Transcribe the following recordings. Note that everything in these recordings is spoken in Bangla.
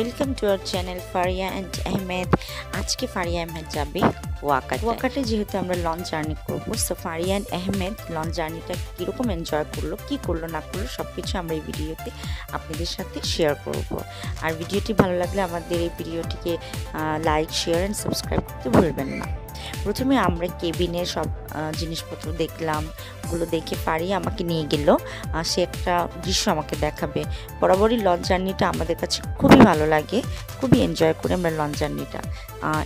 Welcome to our channel Faria and Ahmed. আজকে ফারিয়া আহমেদ যাবে কুয়াকাটায়। যেহেতু আমরা লঞ্চ জার্নি করবো, so Faria and Ahmed launch জার্নিটা কীরকম এনজয় করলো, কী করলো না করলো সব কিছু আমরা এই ভিডিওতে আপনাদের সাথে শেয়ার করব। আর ভিডিওটি ভালো লাগলে আমাদের এই ভিডিওটিকে লাইক, শেয়ার অ্যান্ড সাবস্ক্রাইব করতে ভুলবেন না। প্রথমে আমরা কেবিনের সব জিনিসপত্র দেখলাম, ওগুলো দেখে ফারিয়া আমাকে নিয়ে গেল, সে একটা দৃশ্য আমাকে দেখাবে। বরাবরই লঞ্চ জার্নিটা আমাদের কাছে খুবই ভালো লাগে, খুবই এনজয় করি আমরা লঞ্চ জার্নিটা।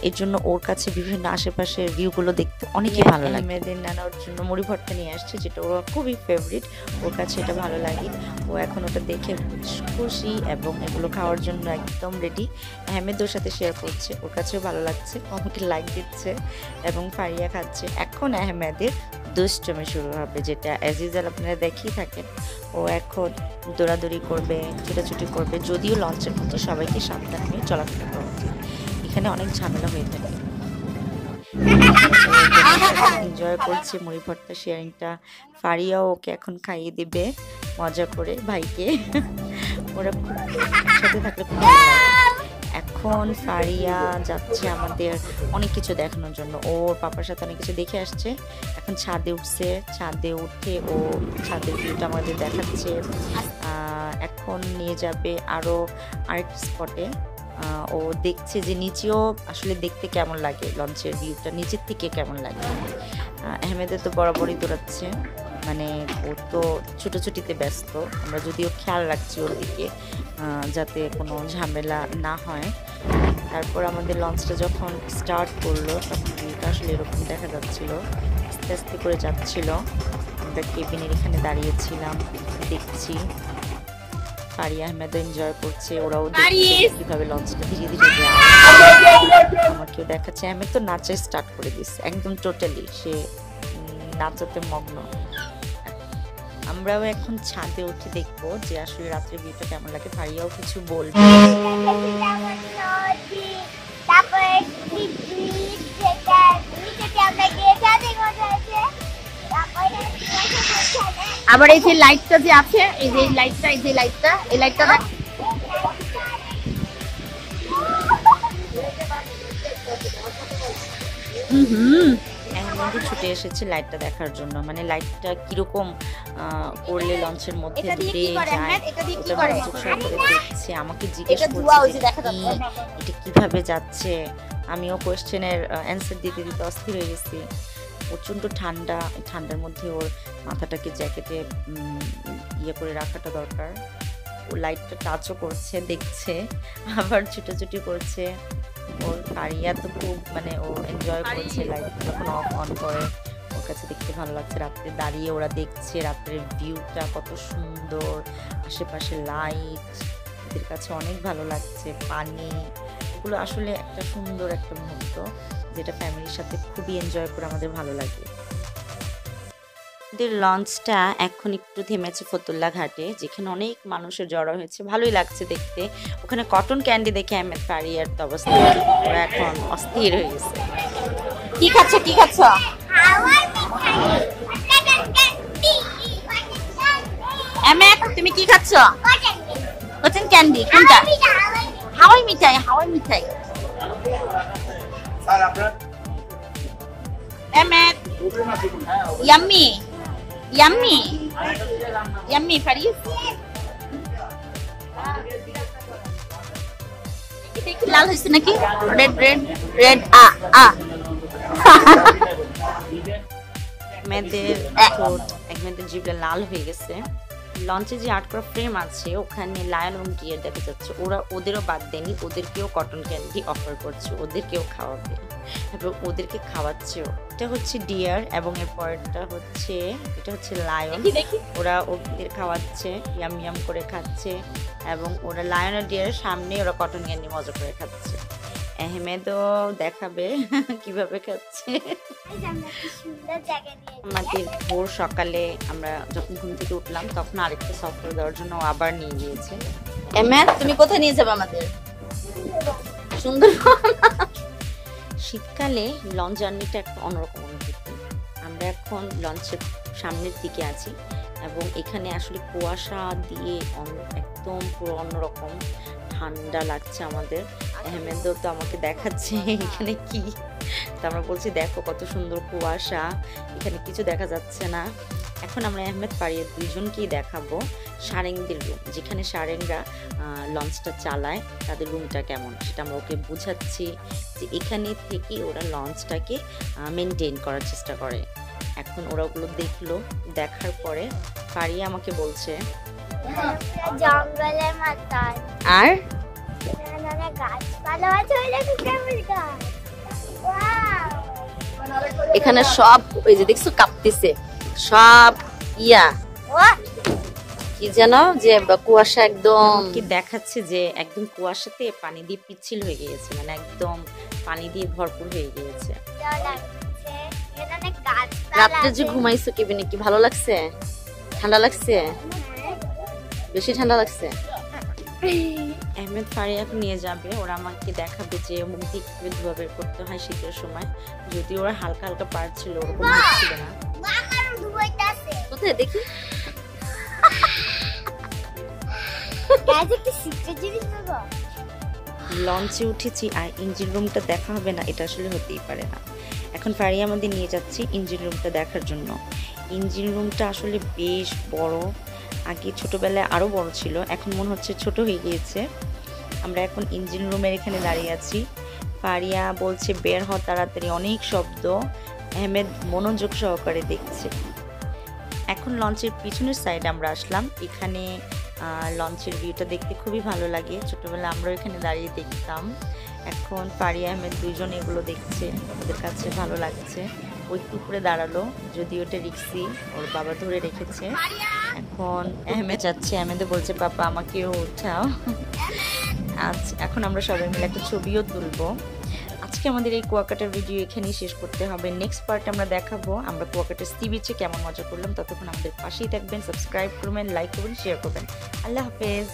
এর জন্য ওর কাছে বিভিন্ন আশেপাশের ভিউগুলো দেখতে অনেকই ভালো লাগে। মেয়েদের নানার জন্য মুড়ি ভর্তা নিয়ে আসছে, যেটা ওর খুবই ফেভারিট, ওর কাছে এটা ভালো লাগে। ও এখন ওটা দেখে খুশি এবং এগুলো খাওয়ার জন্য একদম রেডি। আহমেদ ওর সাথে শেয়ার করছে, ওর কাছেও ভালো লাগছে, আমাকে লাইক দিচ্ছে এবং ফারিয়া খাচ্ছে। এখন আহমেদের দুষ্টমি শুরু হবে, যেটা অ্যাজ ইউজুয়াল আপনারা দেখেই থাকেন। ও এখন দৌড়াদৌড়ি করবে, ছুটাছুটি করবে, যদিও লঞ্চের মধ্যে সবাইকে সাবধানে নিয়ে চলাফেরা করা উচিত, এখানে অনেক ঝামেলা হয়ে থাকে। এনজয় করছে মুড়ি ভর্তা শেয়ারিংটা। ফারিয়াও ওকে এখন খাইয়ে দিবে মজা করে ভাইকে, ওরা খুব সাথে থাকলে খুব ভালো লাগে। এখন ফারিয়া যাচ্ছে আমাদের অনেক কিছু দেখানোর জন্য, ওর পাপার সাথে অনেক কিছু দেখে আসছে। এখন ছাদে উঠছে, ছাদে উঠে ও ছাদের ভিউটা আমাদের দেখাচ্ছে। এখন নিয়ে যাবে আরও আরেকটা স্পটে। ও দেখছে যে নিচেও আসলে দেখতে কেমন লাগে, লঞ্চের ভিউটা নিচের থেকে কেমন লাগে। আহমেদের তো বরাবরই দৌড়াচ্ছে, মানে ও তো ছুটোছুটিতে ব্যস্ত। আমরা যদিও খেয়াল রাখছি ওর দিকে যাতে কোনো ঝামেলা না হয়। তারপর আমাদের লঞ্চটা যখন স্টার্ট করলো তখন ভিউটা আসলে এরকম দেখা যাচ্ছিল, আস্তে আস্তে করে যাচ্ছিল। আমরা কেবিনের এখানে দাঁড়িয়েছিলাম, দেখছি। ফারিয়া আহমেদও এনজয় করছে, ওরাও দেখছে কীভাবে লঞ্চটা ধীরে ধীরে যায়। আমাকেও দেখাচ্ছে। আহমেদ তো নাচা স্টার্ট করে দিচ্ছে একদম টোটালি, সে নাচাতে মগ্ন। আমরাও এখন ছাদে উঠে দেখবো যে আসলে রাত্রে ভিউটা কেমন লাগে। ফারিয়াও কিছু বলবে। আবার এই যে লাইটটা যে আছে, এই যে লাইটটা, এই যে লাইটটা, এই লাইটটা দেখ। আহমেদ ছুটে এসেছে লাইটটা দেখার জন্য, মানে লাইটটা কিরকম করলে লঞ্চের মধ্যে দেখছে। আমাকে জিজ্ঞেস করছে এটা কিভাবে যাচ্ছে। আমিও কোয়েশ্চেনের অ্যান্সার দিতে দিতে অস্থির হয়ে গেছি। প্রচণ্ড ঠান্ডা, ঠান্ডার মধ্যে ওর মাথাটাকে জ্যাকেটে ইয়ে করে রাখাটা দরকার। ও লাইটটা টাচও করছে, দেখছে, আবার ছুটোছুটি করছে। ওর ফারিয়া তো খুব, মানে ও এনজয় করছে লাইট যখন অফ অন করে, ওর কাছে দেখতে ভালো লাগছে। রাত্রে দাঁড়িয়ে ওরা দেখছে রাত্রের ভিউটা কত সুন্দর, আশেপাশে লাইট, ওদের কাছে অনেক ভালো লাগছে। পানি, এগুলো আসলে একটা সুন্দর একটা মুহূর্ত, যেটা ফ্যামিলির সাথে খুবই এনজয় করে আমাদের ভালো লাগে। আমাদের লঞ্চটা এখন একটু থেমেছে ফতুল্লা ঘাটে, যেখানে অনেক মানুষের জড়ো হয়েছে, ভালোই লাগছে দেখতে। ওখানে কটন ক্যান্ডি দেখে আহমেদ ফারিয়ার তো অবস্থা, ওরা এখন অস্থির হয়ে গেছে। কি খাচ্ছ, কি খাচ্ছ? আহমেদ তুমি কি খাচ্ছ? Cotton candy. কোনটা? হাওয়াই মিঠাই, হাওয়াই মিঠাই। Ahmed yummy, yummy, yummy. Faris দেখি লাল হয়েছে নাকি? Red red red. আহমেদের জিভটা লাল হয়ে গেছে। লঞ্চে যে আর্ট করা ফ্রেম আছে ওখানে লায়ন এবং ডিয়ার দেখা যাচ্ছে। ওরা ওদেরও বাদ দেয়নি, ওদেরকেও কটন ক্যান্ডি অফার করছে, ওদেরকেও খাওয়াবে এবং ওদেরকে খাওয়াচ্ছেও। এটা হচ্ছে ডিয়ার এবং এরপরটা হচ্ছে, এটা হচ্ছে লায়ন। ওরা ওদের খাওয়াচ্ছে, ইয়াম ইয়াম করে খাচ্ছে এবং ওরা লায়ন আর ডিয়ারের সামনে ওরা কটন ক্যান্ডি মজা করে খাচ্ছে। আহমেদও দেখাবে কিভাবে খাচ্ছে। আমাদের ভোর সকালে আমরা যখন ঘুম থেকে উঠলাম তখন আরেকটা সফর দেওয়ার জন্য আবার নিয়ে গিয়েছে। আহমেদ তুমি কোথায় নিয়ে যাবে আমাদের? সুন্দরবন। শীতকালে লঞ্চ জার্নিটা একটা অন্যরকম অনুভূতি। আমরা এখন লঞ্চের সামনের দিকে আছি এবং এখানে আসলে কুয়াশা দিয়ে একদম পুরো অন্যরকম ঠান্ডা লাগছে আমাদের। আহমেদও তো আমাকে দেখাচ্ছে এখানে কি, তো আমরা বলছি দেখো কত সুন্দর কুয়াশা, এখানে কিছু দেখা যাচ্ছে না। এখন আমরা আহমেদ ফারিয়া দুইজনকেই দেখাবো সারেংদের রুম, যেখানে সারেংরা লঞ্চটা চালায় তাদের রুমটা কেমন সেটা আমরা ওকে বুঝাচ্ছি, যে এখানে থেকে ওরা লঞ্চটাকে মেনটেন করার চেষ্টা করে। এখন ওরা ওগুলো দেখলো, দেখার পরে ফারিয়া আমাকে বলছে জঙ্গলের মাথায় আর গাছপালা আছে, এখানে সব ওই যে দেখছো কাঁপতেছে সব ইয়া কি যেন যে কুয়াশা একদম কি দেখাচ্ছে যে একদম কুয়াশাতে পানি দিয়ে পিচ্ছিল হয়ে গিয়েছে, মানে একদম পানি দিয়ে ভরপুর হয়ে গিয়েছে। রাত্রে যে ঘুমাইছো কেবিনে কি ভালো লাগছে? ঠান্ডা লাগছে? বেশি ঠান্ডা লাগছে? আহমেদ ফারিয়া এখন নিয়ে যাবে, ওরা আমাকে দেখাবে যে মুখ দিয়ে কিভাবে ধোয়া বের করতে হয় শীতের সময়, যদি ওরা হালকা হালকা পারছিল, ওরকম হচ্ছিল না। কোথায় দেখি? লঞ্চে উঠেছি আর ইঞ্জিন রুমটা দেখা হবে না, এটা আসলে হতেই পারে না। এখন ফারিয়া আমাদের নিয়ে যাচ্ছি ইঞ্জিন রুমটা দেখার জন্য। ইঞ্জিন রুমটা আসলে বেশ বড়, আগে ছোটবেলায় আরও বড় ছিল, এখন মনে হচ্ছে ছোট হয়ে গিয়েছে। আমরা এখন ইঞ্জিন রুমের এখানে দাঁড়িয়ে আছি। ফারিয়া বলছে বের হ তাড়াতাড়ি, অনেক শব্দ। আহমেদ মনোযোগ সহকারে দেখছে। এখন লঞ্চের পিছনের সাইডে আমরা আসলাম, এখানে লঞ্চের ভিউটা দেখতে খুবই ভালো লাগে, ছোটবেলায় আমরা এখানে দাঁড়িয়ে দেখতাম। এখন ফারিয়া আহমেদ দুইজন এগুলো দেখছে, ওদের কাছে ভালো লাগছে। ওই উপরে দাঁড়ালো, যদি ওটা রিক্সি, ওর বাবা ধরে রেখেছে। এখন আহমেদ যাচ্ছে, আহমেদে বলছে পাপা আমাকেও উঠাও। আচ্ছা, এখন আমরা সবাই মিলে একটা ছবিও তুলবো। আজকে আমাদের এই কুয়াকাটার ভিডিও এখানেই শেষ করতে হবে। নেক্সট পার্ট আমরা দেখাবো আমরা কুয়াকাটার সি বিচে কেমন মজা করলাম। ততক্ষণ আমাদের পাশেই থাকবেন, সাবস্ক্রাইব করবেন, লাইক করবেন, শেয়ার করবেন। আল্লাহ হাফেজ।